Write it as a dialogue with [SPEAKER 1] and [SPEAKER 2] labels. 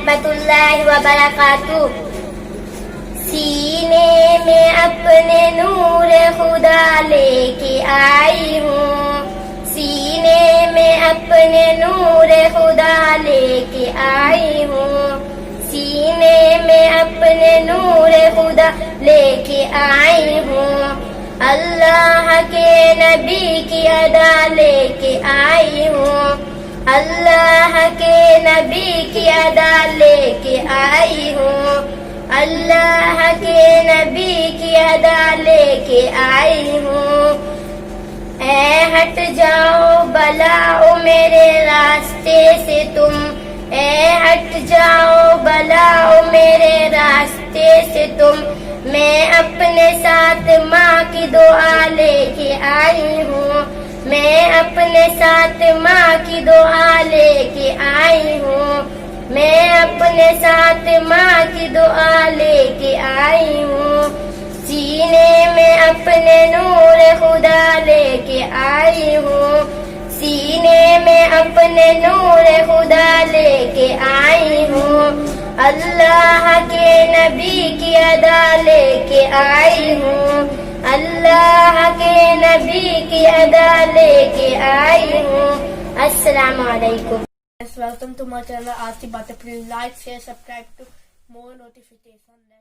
[SPEAKER 1] रहमतुल्लाहि व बरकातुहू। सीने में अपने नूर खुदा लेके आई हूँ, सीने में अपने नूर खुदा लेके आई हूँ, सीने में अपने नूर खुदा लेके आई हूँ। अल्लाह के नबी की अदा लेके आई हूँ, अल्लाह के नबी की अदा लेके आई हूँ, अल्लाह के नबी की अदा लेके आई हूँ। ऐ हट जाओ बलाओ मेरे रास्ते से तुम, ऐ हट जाओ बलाओ मेरे रास्ते से तुम। मैं अपने साथ माँ की दुआ लेके आई हूँ, मैं अपने साथ माँ की दुआ लेके आई हूँ, मैं अपने साथ माँ की दुआ लेके आई हूँ। सीने में अपने नूर खुदा लेके आई हूँ, सीने में अपने नूर खुदा लेके आई हूँ। अल्लाह के नबी की अदा लेके आई हूँ, अल्लाह के नबी की अदा लेके आई हूँ। अस्सलामु अलैकुम।
[SPEAKER 2] Welcome to my channel Aarti Bate. Please like, share, subscribe to more notifications.